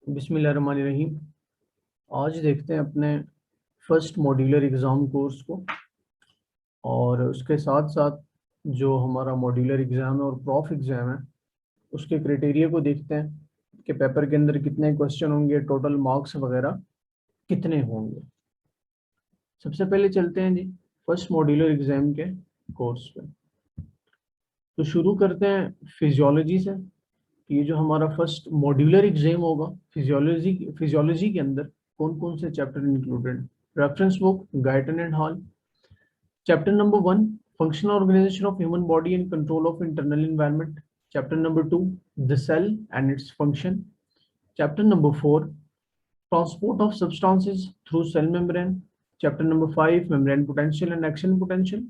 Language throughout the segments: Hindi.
बिस्मिल्लाहिर्रहमानिर्रहीम। आज देखते हैं अपने फर्स्ट मॉड्यूलर एग्ज़ाम कोर्स को, और उसके साथ साथ जो हमारा मॉड्यूलर एग्ज़ाम है और प्रॉफ एग्ज़ाम है उसके क्राइटेरिया को देखते हैं कि पेपर के अंदर कितने क्वेश्चन होंगे, टोटल मार्क्स वगैरह कितने होंगे। सबसे पहले चलते हैं जी फर्स्ट मॉड्यूलर एग्ज़ाम के कोर्स पे। तो शुरू करते हैं फिजियोलॉजी से। ये जो हमारा फर्स्ट मॉड्यूलर एग्जाम होगा, फिजियोलॉजी के अंदर कौन कौन से chapter included? Reference book Guyton and Hall. Chapter number 1, functional organisation of human body and control of internal environment. Chapter number 2, the cell and its function. Chapter number 4, transport of substances through cell membrane. Chapter number 5, membrane potential and action potential.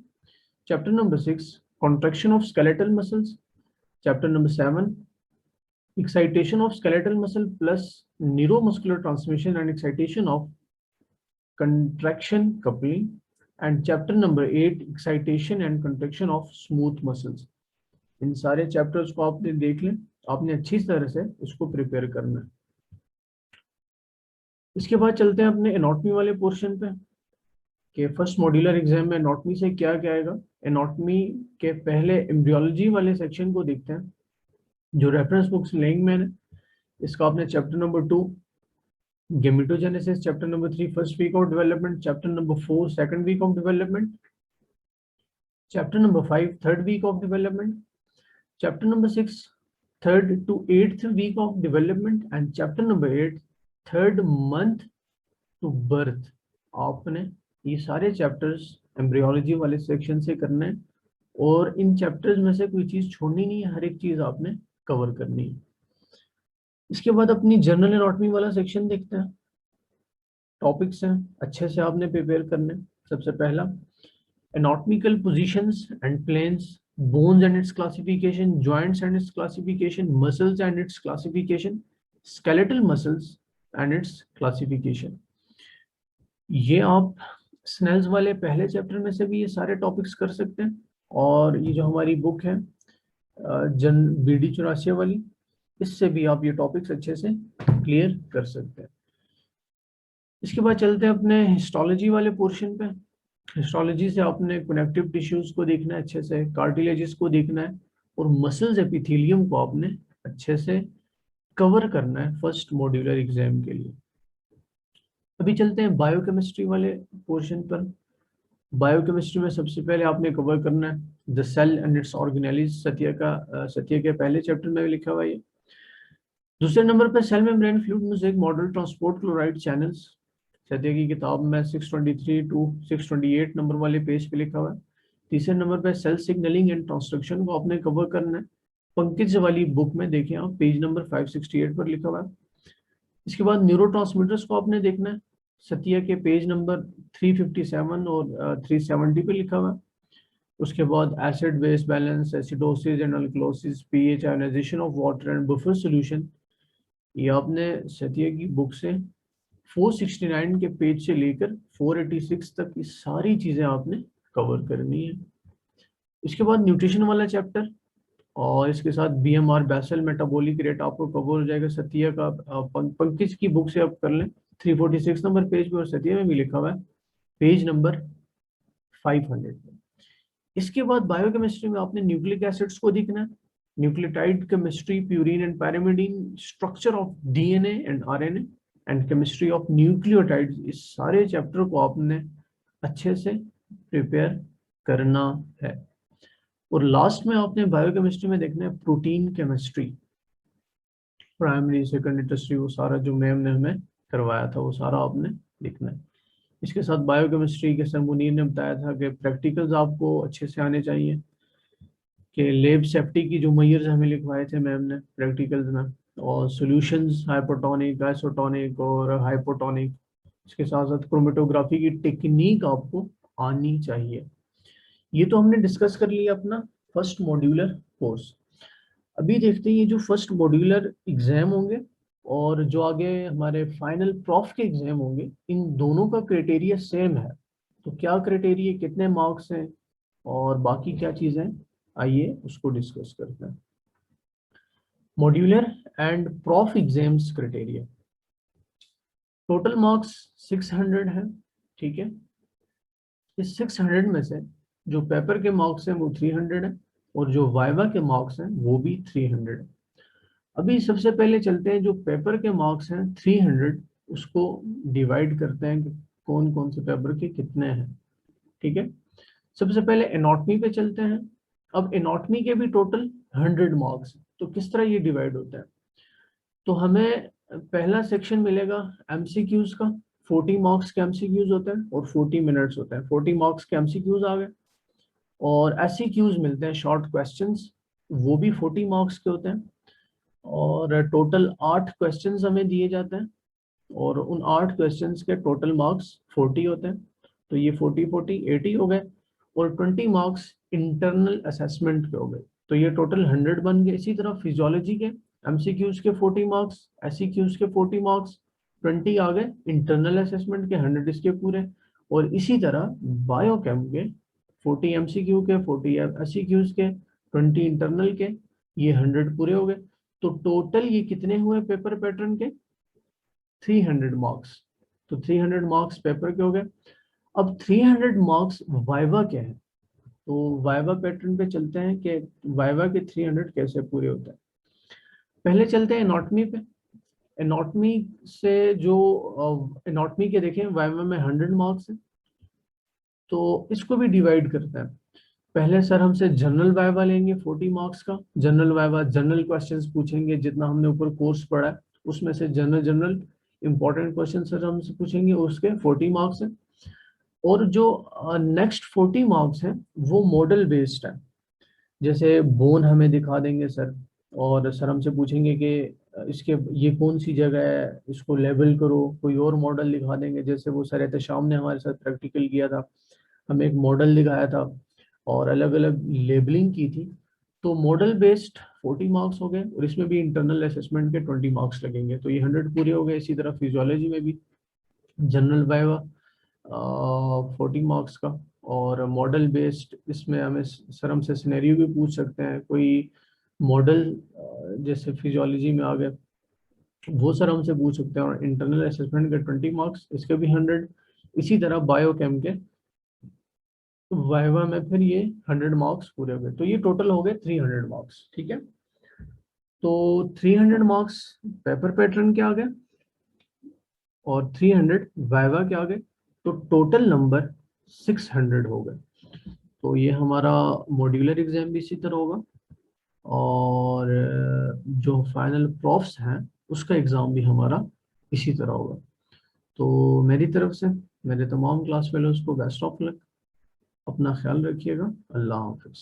Chapter number 6, contraction of skeletal muscles. Chapter number 7, excitation of skeletal muscle plus neuromuscular transmission and excitation of contraction coupling. And chapter number 8, excitation and contraction of smooth muscles. इन सारे चैप्टर्स को आपने देख लें, आपने अच्छी तरह से उसको प्रिपेयर करना है। इसके बाद चलते हैं अपने एनाटॉमी वाले पोर्शन पे कि फर्स्ट मॉड्यूलर एग्जाम में एनाटॉमी से क्या क्या आएगा। एनाटॉमी के पहले एम्ब्रियोलॉजी वाले सेक्शन को देखते हैं जो रेफरेंस बुक्स लेंगे मैंने। इसका आपने chapter number 2 gametogenesis, chapter number 3 first week of development, chapter number 4 second week of development, chapter number 5 third week of development, chapter number 6 third to eighth week of development, and chapter number 8 third month to birth. आपने ये सारे चैप्टर्स एम्ब्रियोलॉजी वाले सेक्शन से करने हैं, और इन चैप्टर्स में से कोई चीज़ छोड़नी नहीं है, हर एक चीज़ आपने कवर करनी है। इसके बाद अपनी जनरल एनाटॉमी वाला सेक्शन देखते हैं। टॉपिक्स हैं, अच्छे से आपने प्रिपेयर करने। सबसे पहला, anatomical positions and planes, bones and its classification, joints and its classification, muscles and its classification, skeletal muscles and its classification. ये आप स्नेल्स वाले पहले चैप्टर में से भी ये सारे टॉपिक्स कर सकते हैं, और ये जो हमारी बुक है जन BD 84 वाली, इससे भी आप ये टॉपिक्स अच्छे से क्लियर कर सकते हैं। इसके बाद चलते हैं अपने हिस्टोलॉजी वाले पोर्शन पे। हिस्टोलॉजी से आपने कनेक्टिव टिश्यूज को देखना है अच्छे से, कार्टिलेजेस को देखना है, और मसल्स एपिथेलियम को आपने अच्छे से कवर करना है फर्स्ट मॉड्यूलर एग्जाम के लिए। अभी चलते हैं बायोकेमिस्ट्री वाले पोर्शन पर। बायोकेमिस्ट्री में सबसे पहले आपने कवर करना है the cell and its organelles. Satya के पहले चैप्टर में भी लिखा हुआ है। दूसरे नंबर पर cell membrane fluid mosaic model transport chloride channels. Satya की किताब में 623 टू 628 नंबर वाले पेज पे लिखा हुआ है। तीसरे नंबर पर सेल सिग्नलिंग एंड ट्रांसडक्शन को आपने कवर करना है। पंकज वाली बुक में देखें आप, पेज नंबर 568 पर लिखा हुआ है। इसके बाद न्यूरोट्रांसमीटर्स को आपने देखना है। सत्या के पेज नंबर 357 और 370 पे लिखा हुआ है। उसके बाद acid base balance, acidosis and alkalosis, pH, ionisation of water and buffer solution. ये आपने सत्या की बुक से 469 के पेज से लेकर 486 तक ये सारी चीजें आपने कवर करनी है। इसके बाद न्यूट्रिशन वाला चैप्टर, और इसके साथ BMR बेसल मेटाबॉलिक रेट आपको कवर हो जाएगा। सत्या का पंकज की बुक से आप कर लें 346 नंबर पेज पे, और सत्या में भी लिखा हुआ है पेज नंबर 500 पे। इसके बाद बायोकेमिस्ट्री में आपने न्यूक्लिक एसिड्स को देखना है, nucleotide chemistry, purine and pyrimidine, structure of DNA and RNA and chemistry of nucleotides. इस सारे चैप्टर को आपने अच्छे से प्रिपेयर करना है। और लास्ट में आपने बायोकेमिस्ट्री में देखना है protein chemistry, primary secondary tertiary, वो सारा जो मैम ने हमें करवाया था वो सारा आपने लिखना है। इसके साथ बायोकेमिस्ट्री के सर मुनीर ने बताया था कि प्रैक्टिकल्स आपको अच्छे से आने चाहिए, कि लैब सेफ्टी की जो मेजर्स हमें लिखवाए थे मैम ने प्रैक्टिकल्स में, और सॉल्यूशंस हाइपोटोनिक, आइसोटोनिक और हाइपोटोनिक। इसके साथ साथ क्रोमेटोग्राफी की टेक्निक आपको आनी चाहिए। ये तो हमने डिस्कस कर लिया अपना फर्स्ट मॉड्यूलर कोर्स। अभी देखते हैं ये जो फर्स्ट मॉड्यूलर एग्जाम होंगे और जो आगे हमारे फाइनल प्रॉफ के एग्जाम होंगे, इन दोनों का क्राइटेरिया सेम है। तो क्या क्राइटेरिया, कितने मार्क्स हैं और बाकी क्या चीज़ें, आइए उसको डिस्कस करते हैं। Modular and prof exams criteria. Total marks 600 है, ठीक है। इस 600 में से जो पेपर के मार्क्स हैं वो 300 है, और जो वाइवा के मार्क्स हैं वो भी 300 है। अभी सबसे पहले चलते हैं, जो पेपर के मार्क्स हैं 300, उसको डिवाइड करते हैं कि कौन कौन से पेपर के कितने हैं, ठीक है। सबसे पहले एनाटॉमी पे चलते हैं। अब एनाटॉमी के भी टोटल 100 मार्क्स, तो किस तरह ये डिवाइड होता है। तो हमें पहला सेक्शन मिलेगा एमसीक्यूज का। 40 मार्क्स के एमसीक्यूज होते हैं और 40 मिनट्स होते हैं। 40 मार्क्स के एमसीक्यूज आ गए, और एससीक्यूज मिलते हैं, शॉर्ट क्वेश्चंस, वो भी 40 मार्क्स के होते हैं। और टोटल 8 क्वेश्चंस हमें दिए जाते हैं, और उन 8 क्वेश्चंस के टोटल मार्क्स 40 होते हैं। तो ये 40 80 हो गए, और 20 मार्क्स इंटरनल असेसमेंट के हो गए, तो ये टोटल 100 बन गए। इसी तरह फिजियोलॉजी के एमसीक्यूज के 40 मार्क्स, एससीक्यूज के 40 मार्क्स, 20 आ गए इंटरनल असेसमेंट के, 100 इसके पूरे। और इसी तरह बायोकेम के 40 एमसीक्यू के, 40 एससीक्यूज के, 20 इंटरनल के, ये 100 पूरे हो गए। तो टोटल ये कितने हुए पेपर पैटर्न के, 300 मार्क्स। तो 300 मार्क्स पेपर के हो गए। अब 300 मार्क्स वाइवा के हैं, तो वाइवा पैटर्न पे चलते हैं कि वाइवा के 300 कैसे पूरे होते हैं। पहले चलते हैं एनाटॉमी पे। एनाटॉमी से जो एनाटॉमी के देखें, वाइवा में 100 मार्क्स है, तो इसको भी डिवाइड करते हैं। पहले सर हमसे जनरल वाइवा लेंगे 40 मार्क्स का। जनरल वाइवा जनरल क्वेश्चंस पूछेंगे, जितना हमने ऊपर कोर्स पढ़ा है उसमें से general general important question sir हमसे पूछेंगे, उसके 40 मार्क्स हैं। और जो नेक्स्ट 40 मार्क्स हैं वो मॉडल बेस्ड है। जैसे बोन हमें दिखा देंगे सर, और सर हमसे पूछेंगे कि इसके ये कौन सी जगह है, इसको लेबल करो। कोई और मॉडल दिखा देंगे, जैसे वो सर एहतशाम ने हमारे साथ प्रैक्टिकल किया था, हमें एक मॉडल दिखाया था और अलग अलग लेबलिंग की थी। तो मॉडल बेस्ड 40 मार्क्स हो गए, और इसमें भी इंटरनल असेसमेंट के 20 मार्क्स लगेंगे, तो ये 100 पूरे हो गए। इसी तरह फिजियोलॉजी में भी जनरल वाइवा 40 मार्क्स का, और मॉडल बेस्ड इसमें हमें सर हमसे सिनेरियो भी पूछ सकते हैं। कोई मॉडल जैसे फिजियोलॉजी में आ गए, वो सर हमसे पूछ सकते हैं, और इंटरनल असेसमेंट के 20 मार्क्स, इसके भी 100। इसी तरह बायोकेम के वाइवा में फिर ये 100 मार्क्स पूरे हो गए, तो ये टोटल हो गए 300 मार्क्स, ठीक है। तो 300 मार्क्स पेपर पैटर्न के आ गए, और 300 वाइवा के आ गए, तो टोटल नंबर 600 हो गए। तो ये हमारा मॉड्यूलर एग्जाम भी इसी तरह होगा, और जो फाइनल प्रॉफ्स हैं उसका एग्जाम भी हमारा इसी तरह होगा। तो मेरी तरफ से मेरे तमाम क्लास फेलोज को बेस्ट ऑफ लक। अपना ख्याल रखिएगा। अल्लाह हाफिज।